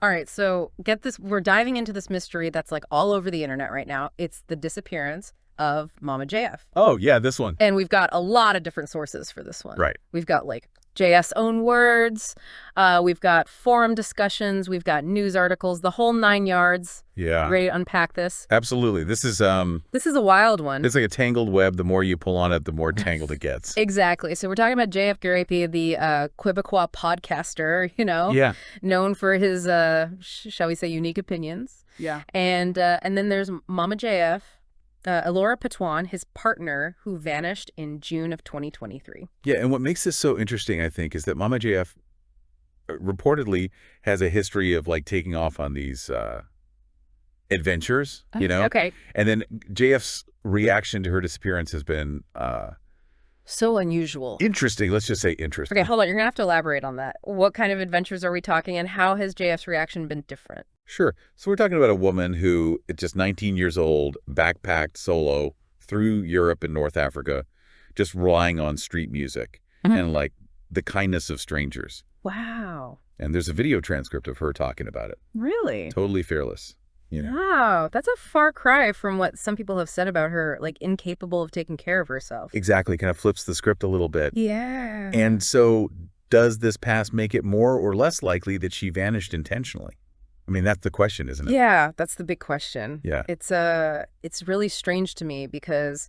All right, so get this. We're diving into this mystery that's like all over the internet right now. It's the disappearance of Mama JF. Oh, yeah, this one. And we've got a lot of different sources for this one. Right. We've got like JF's own words. We've got forum discussions. We've got news articles, the whole 9 yards. Yeah. Ready to unpack this? Absolutely. This is a wild one. It's like a tangled web. The more you pull on it, the more tangled it gets. Exactly. So we're talking about JF Gariepy, the Quebecois podcaster, Yeah. known for his, shall we say, unique opinions. Yeah. And then there's Mama JF, Elora Patoine, his partner, who vanished in June of 2023. Yeah, and what makes this so interesting, I think, is that Mama JF reportedly has a history of like taking off on these adventures, you know? Okay. And then JF's reaction to her disappearance has been So unusual. interesting. Let's just say interesting. Okay, hold on. You're going to have to elaborate on that. What kind of adventures are we talking, and how has JF's reaction been different? Sure. So we're talking about a woman who, at just 19 years old, backpacked solo through Europe and North Africa, just relying on street music and like the kindness of strangers. Wow. And there's a video transcript of her talking about it. Really? Totally fearless. You know? Wow. That's a far cry from what some people have said about her, like incapable of taking care of herself. Exactly. Kind of flips the script a little bit. Yeah. And so does this past make it more or less likely that she vanished intentionally? I mean, that's the question, isn't it? Yeah, that's the big question. Yeah. It's really strange to me because,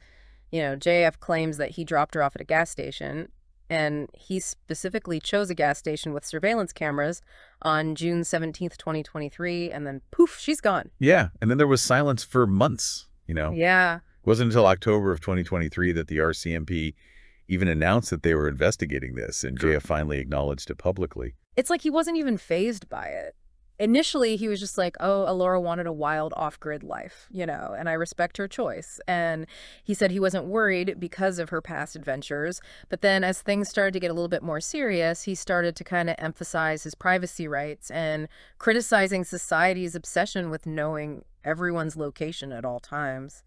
JF claims that he dropped her off at a gas station, and he specifically chose a gas station with surveillance cameras on June 17th, 2023, and then poof, she's gone. Yeah. And then there was silence for months, Yeah. It wasn't until October of 2023 that the RCMP even announced that they were investigating this, and JF finally acknowledged it publicly. It's like he wasn't even fazed by it. Initially, he was just like, oh, Elora wanted a wild off-grid life, and I respect her choice. And he said he wasn't worried because of her past adventures. But then as things started to get a little bit more serious, he started to kind of emphasize his privacy rights and criticizing society's obsession with knowing everyone's location at all times.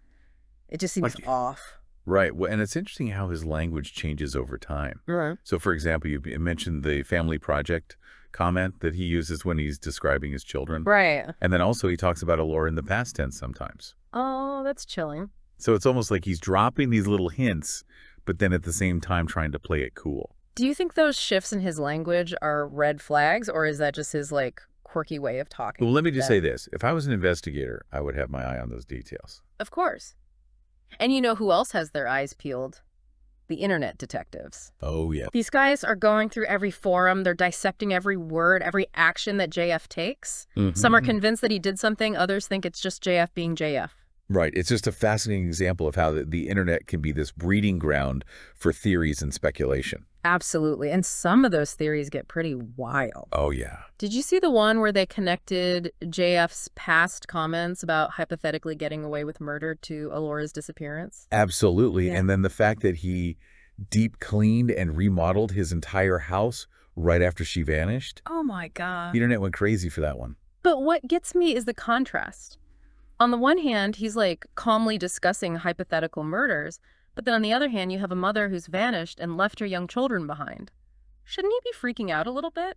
It just seems off. Right. Well, and it's interesting how his language changes over time. Right. So, for example, you mentioned the family project comment that he uses when he's describing his children. Right. And then also he talks about Elora in the past tense sometimes. Oh, that's chilling. So it's almost like he's dropping these little hints, but then at the same time trying to play it cool. Do you think those shifts in his language are red flags, or is that just his, quirky way of talking? Well, let me just say this. If I was an investigator, I would have my eye on those details. Of course. And you know who else has their eyes peeled? The internet detectives. Oh, yeah. These guys are going through every forum. They're dissecting every word, every action that JF takes. Some are convinced that he did something. Others think it's just JF being JF. Right. It's just a fascinating example of how the internet can be this breeding ground for theories and speculation. Absolutely. And some of those theories get pretty wild. Oh, yeah. Did you see the one where they connected JF's past comments about hypothetically getting away with murder to Elora's disappearance? Absolutely. Yeah. And then the fact that he deep cleaned and remodeled his entire house right after she vanished. Oh, my God. The internet went crazy for that one. But what gets me is the contrast. On the one hand, he's calmly discussing hypothetical murders, but then on the other hand, you have a mother who's vanished and left her young children behind. Shouldn't he be freaking out a little bit?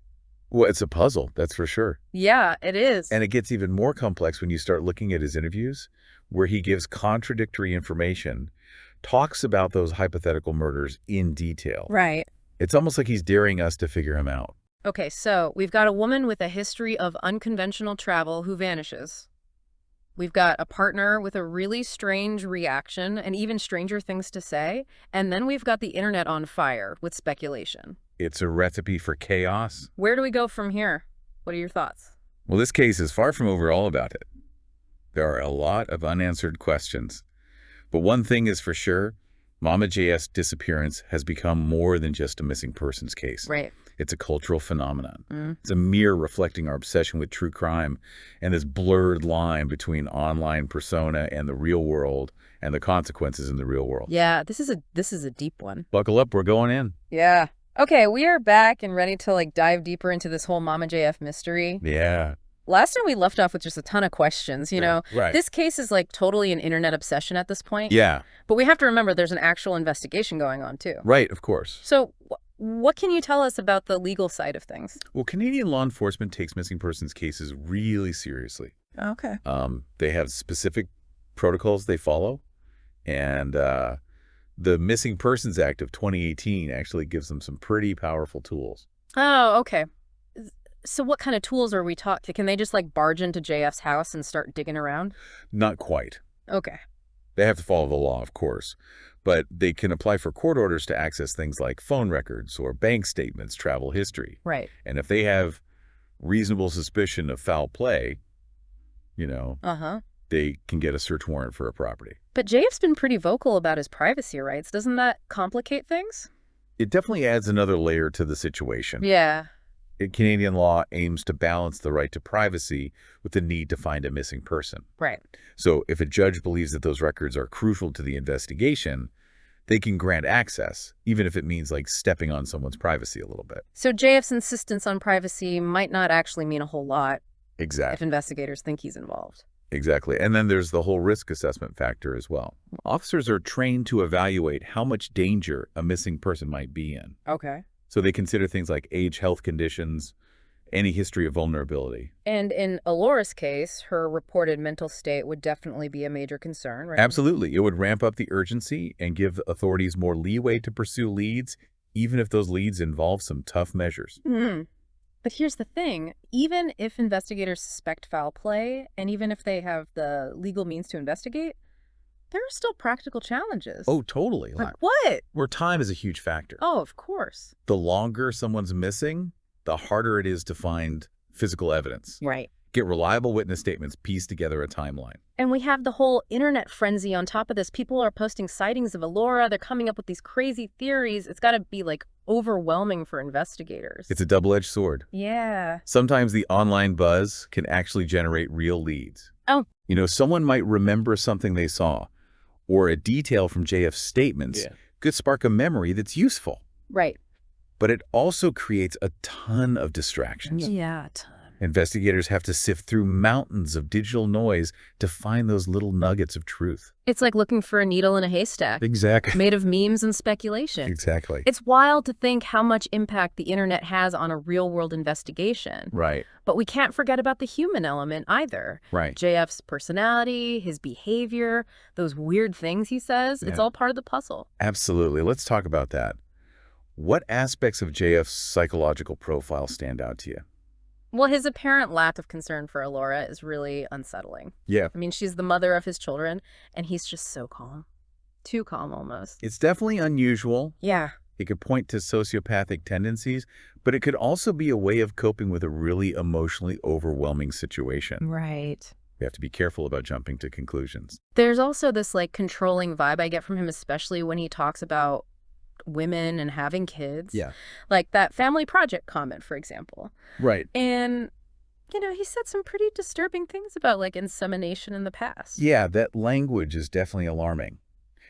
Well, it's a puzzle, that's for sure. Yeah, it is. And it gets even more complex when you start looking at his interviews, where he gives contradictory information, talks about those hypothetical murders in detail. Right. It's almost like he's daring us to figure him out. Okay, so we've got a woman with a history of unconventional travel who vanishes. We've got a partner with a really strange reaction and even stranger things to say. And then we've got the internet on fire with speculation. It's a recipe for chaos. Where do we go from here? What are your thoughts? Well, this case is far from over all about it. There are a lot of unanswered questions. But one thing is for sure, Mama JF's disappearance has become more than just a missing persons case. Right. It's a cultural phenomenon. It's a mirror reflecting our obsession with true crime and this blurred line between online persona and the real world and the consequences in the real world. Yeah, this is a deep one. Buckle up, we're going in. Yeah. Okay, we are back and ready to dive deeper into this whole Mama JF mystery. Yeah. Last time we left off with just a ton of questions, Right. This case is totally an internet obsession at this point. Yeah. But we have to remember there's an actual investigation going on too. Right, of course. So What can you tell us about the legal side of things? Well, Canadian law enforcement takes missing persons cases really seriously. Okay. They have specific protocols they follow, and the Missing Persons Act of 2018 actually gives them some pretty powerful tools. Oh, okay. So what kind of tools are we talking? Can they just like barge into JF's house and start digging around? Not quite. Okay. They have to follow the law, of course, but they can apply for court orders to access things like phone records or bank statements, travel history. Right. And if they have reasonable suspicion of foul play, you know, Uh-huh. they can get a search warrant for a property. But JF's been pretty vocal about his privacy rights. Doesn't that complicate things? It definitely adds another layer to the situation. Yeah. Canadian law aims to balance the right to privacy with the need to find a missing person. Right. So if a judge believes that those records are crucial to the investigation, they can grant access, even if it means like stepping on someone's privacy a little bit. So JF's insistence on privacy might not actually mean a whole lot if Exactly. investigators think he's involved. Exactly. And then there's the whole risk assessment factor as well. Officers are trained to evaluate how much danger a missing person might be in. Okay. So they consider things like age, health conditions, any history of vulnerability. And in Elora's case, her reported mental state would definitely be a major concern, right? Absolutely. It would ramp up the urgency and give authorities more leeway to pursue leads, even if those leads involve some tough measures. But here's the thing. Even if investigators suspect foul play, and even if they have the legal means to investigate, there are still practical challenges. Oh, totally. Like what? Where time is a huge factor. Oh, of course. The longer someone's missing, the harder it is to find physical evidence. Right. Get reliable witness statements, piece together a timeline. And we have the whole internet frenzy on top of this. People are posting sightings of Elora. They're coming up with these crazy theories. It's got to be like overwhelming for investigators. It's a double-edged sword. Yeah. Sometimes the online buzz can actually generate real leads. Oh. You know, someone might remember something they saw, or a detail from JF's statements could spark a memory that's useful. Right. But it also creates a ton of distractions. Yeah, a ton. Investigators have to sift through mountains of digital noise to find those little nuggets of truth. It's like looking for a needle in a haystack. Exactly. Made of memes and speculation. Exactly. It's wild to think how much impact the internet has on a real-world investigation. Right. But we can't forget about the human element either. Right. JF's personality, his behavior, those weird things he says, it's all part of the puzzle. Absolutely. Let's talk about that. What aspects of JF's psychological profile stand out to you? Well, his apparent lack of concern for Elora is really unsettling. Yeah. I mean, she's the mother of his children, and he's just so calm. Too calm, almost. It's definitely unusual. Yeah. It could point to sociopathic tendencies, but it could also be a way of coping with a really emotionally overwhelming situation. Right. We have to be careful about jumping to conclusions. There's also this, like, controlling vibe I get from him, especially when he talks about women and having kids. Yeah. Like that family project comment, for example. Right. And, you know, he said some pretty disturbing things about like insemination in the past. Yeah, that language is definitely alarming.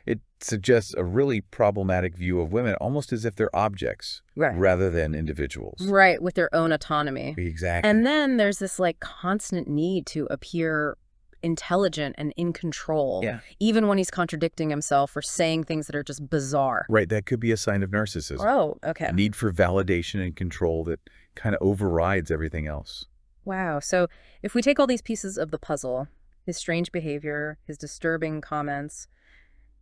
It suggests a really problematic view of women, almost as if they're objects rather than individuals. Right, with their own autonomy. Exactly. And then there's this like constant need to appear intelligent and in control, even when he's contradicting himself or saying things that are just bizarre. Right, that could be a sign of narcissism. Oh, okay. A need for validation and control that kind of overrides everything else. Wow, so if we take all these pieces of the puzzle, his strange behavior, his disturbing comments,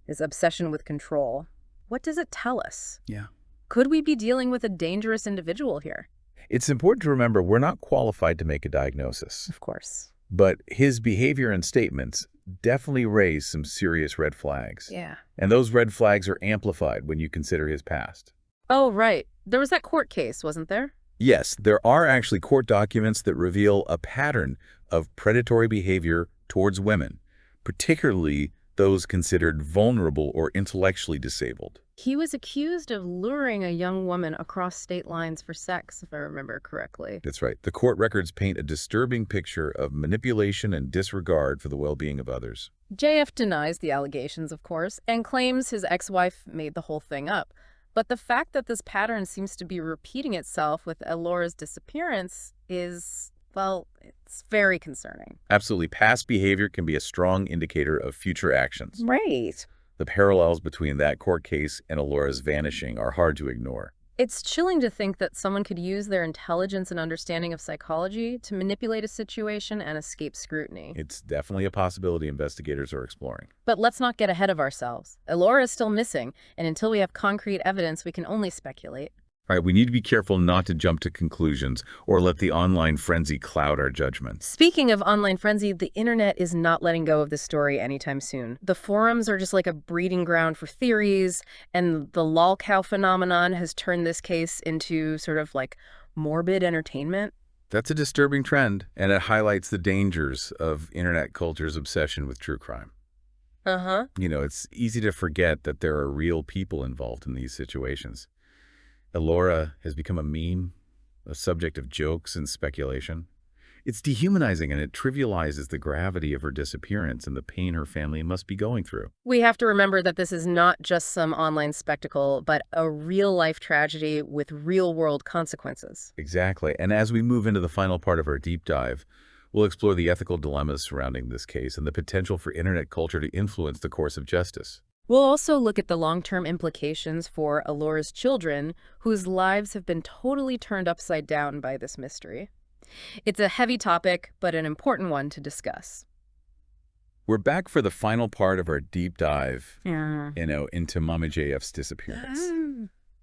his obsession with control, what does it tell us? Yeah. Could we be dealing with a dangerous individual here? It's important to remember we're not qualified to make a diagnosis. Of course. But his behavior and statements definitely raise some serious red flags. Yeah. And those red flags are amplified when you consider his past. Oh, right. There was that court case, wasn't there? Yes, there are actually court documents that reveal a pattern of predatory behavior towards women, particularly those considered vulnerable or intellectually disabled. He was accused of luring a young woman across state lines for sex, if I remember correctly. That's right. The court records paint a disturbing picture of manipulation and disregard for the well-being of others. JF denies the allegations, of course, and claims his ex-wife made the whole thing up. But the fact that this pattern seems to be repeating itself with Elora's disappearance is, well, it's very concerning. Absolutely. Past behavior can be a strong indicator of future actions. Right. The parallels between that court case and Elora's vanishing are hard to ignore. It's chilling to think that someone could use their intelligence and understanding of psychology to manipulate a situation and escape scrutiny. It's definitely a possibility investigators are exploring. But let's not get ahead of ourselves. Elora is still missing, and until we have concrete evidence, we can only speculate. All right, we need to be careful not to jump to conclusions or let the online frenzy cloud our judgments. Speaking of online frenzy, the internet is not letting go of this story anytime soon. The forums are just like a breeding ground for theories, and the lolcow phenomenon has turned this case into sort of like morbid entertainment. That's a disturbing trend, and it highlights the dangers of internet culture's obsession with true crime. Uh-huh. It's easy to forget that there are real people involved in these situations. Elora has become a meme, a subject of jokes and speculation. It's dehumanizing, and it trivializes the gravity of her disappearance and the pain her family must be going through. We have to remember that this is not just some online spectacle, but a real-life tragedy with real-world consequences. Exactly. And as we move into the final part of our deep dive, we'll explore the ethical dilemmas surrounding this case and the potential for internet culture to influence the course of justice. We'll also look at the long-term implications for Elora's children, whose lives have been totally turned upside down by this mystery. It's a heavy topic, but an important one to discuss. We're back for the final part of our deep dive, Yeah. into Mama JF's disappearance.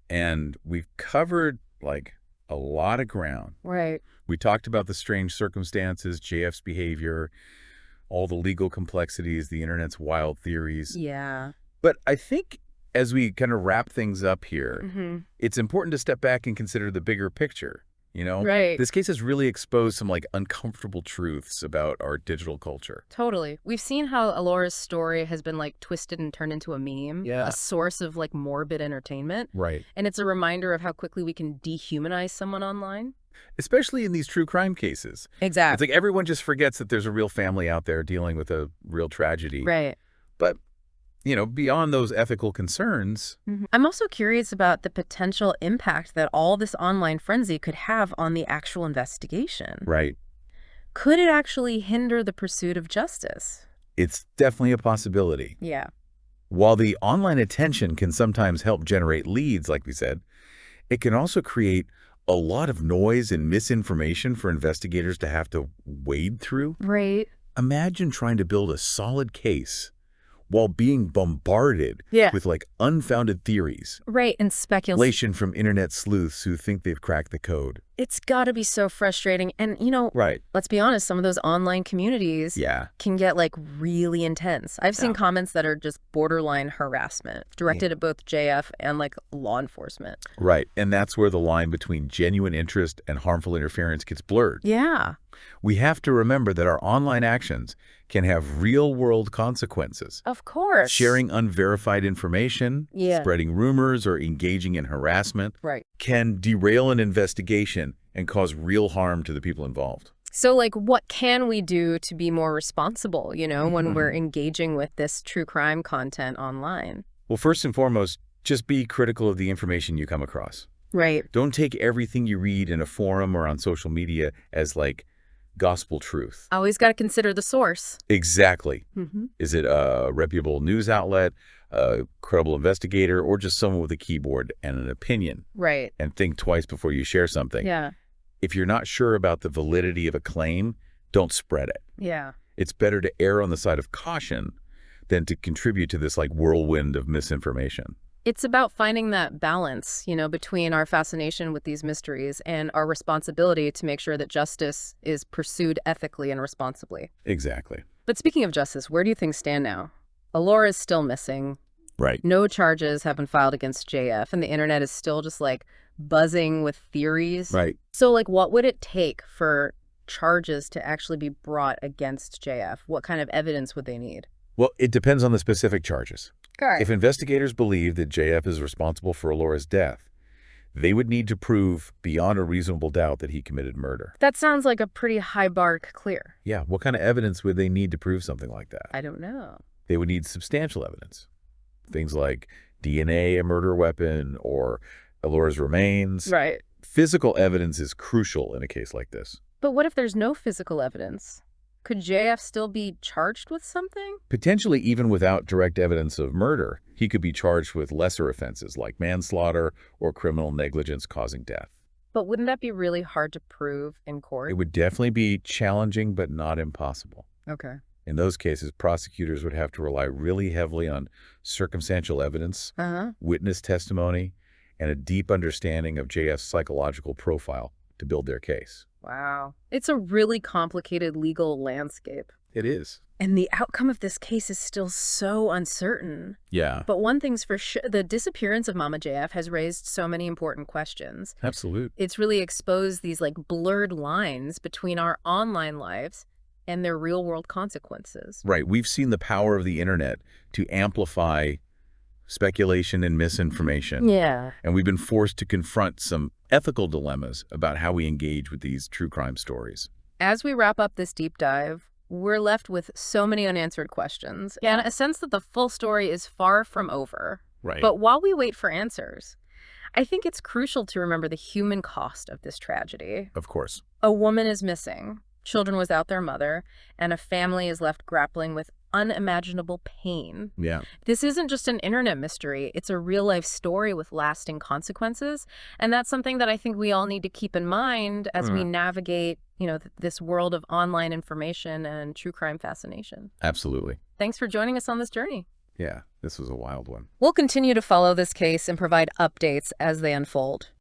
And we've covered, a lot of ground. Right. We talked about the strange circumstances, JF's behavior, all the legal complexities, the internet's wild theories. Yeah. But I think as we kind of wrap things up here, it's important to step back and consider the bigger picture. Right. This case has really exposed some uncomfortable truths about our digital culture. Totally. We've seen how Elora's story has been twisted and turned into a meme, Yeah. a source of morbid entertainment. Right. And it's a reminder of how quickly we can dehumanize someone online. Especially in these true crime cases. Exactly. It's like everyone just forgets that there's a real family out there dealing with a real tragedy. Right. But, beyond those ethical concerns. I'm also curious about the potential impact that all this online frenzy could have on the actual investigation. Right. Could it actually hinder the pursuit of justice? It's definitely a possibility. Yeah. While the online attention can sometimes help generate leads, like we said, it can also create a lot of noise and misinformation for investigators to have to wade through. Right. Imagine trying to build a solid case while being bombarded with unfounded theories. Right, and Speculation from internet sleuths who think they've cracked the code. It's got to be so frustrating. And, Right. let's be honest, some of those online communities can get really intense. I've seen comments that are just borderline harassment directed at both JF and law enforcement. Right. And that's where the line between genuine interest and harmful interference gets blurred. Yeah. We have to remember that our online actions can have real-world consequences. Of course. Sharing unverified information, spreading rumors, or engaging in harassment can derail an investigation and cause real harm to the people involved. So, what can we do to be more responsible, when we're engaging with this true crime content online? Well, first and foremost, just be critical of the information you come across. Right. Don't take everything you read in a forum or on social media as gospel truth. Always got to consider the source. Exactly. Is it a reputable news outlet, a credible investigator, or just someone with a keyboard and an opinion? Right. And think twice before you share something. Yeah. If you're not sure about the validity of a claim, don't spread it. Yeah. It's better to err on the side of caution than to contribute to this whirlwind of misinformation. It's about finding that balance, between our fascination with these mysteries and our responsibility to make sure that justice is pursued ethically and responsibly. Exactly. But speaking of justice, where do things stand now? Elora is still missing. Right. No charges have been filed against JF, and the internet is still just buzzing with theories. Right. So what would it take for charges to actually be brought against JF? What kind of evidence would they need? Well, it depends on the specific charges. Correct. If investigators believe that JF is responsible for Elora's death, they would need to prove beyond a reasonable doubt that he committed murder. That sounds like a pretty high bar to clear. Yeah, what kind of evidence would they need to prove something like that? I don't know. They would need substantial evidence. Things like DNA, a murder weapon, or Elora's remains. Right. Physical evidence is crucial in a case like this. But what if there's no physical evidence? Could JF still be charged with something? Potentially even without direct evidence of murder, he could be charged with lesser offenses like manslaughter or criminal negligence causing death. But wouldn't that be really hard to prove in It court? would definitely be challenging, but not impossible. Okay. In those cases, prosecutors would have to rely really heavily on circumstantial evidence, Uh-huh. witness testimony, and a deep understanding of JF's psychological profile to build their case. Wow. It's a really complicated legal landscape. It is. And the outcome of this case is still so uncertain. Yeah, But one thing's for sure, the disappearance of Mama JF has raised so many important questions. absolute. It's really exposed these like blurred lines between our online lives and their real world consequences. Right. We've seen the power of the internet to amplify speculation and misinformation. Yeah. And we've been forced to confront some ethical dilemmas about how we engage with these true crime stories. As we wrap up this deep dive, we're left with so many unanswered questions and a sense that the full story is far from over. Right. But while we wait for answers, I think it's crucial to remember the human cost of this tragedy. Of course. A woman is missing, children without their mother, and a family is left grappling with unimaginable pain. Yeah. This isn't just an internet mystery, it's a real-life story with lasting consequences, and that's something that I think we all need to keep in mind as we navigate, this world of online information and true crime fascination. Absolutely. Thanks for joining us on this journey. Yeah, this was a wild one. We'll continue to follow this case and provide updates as they unfold.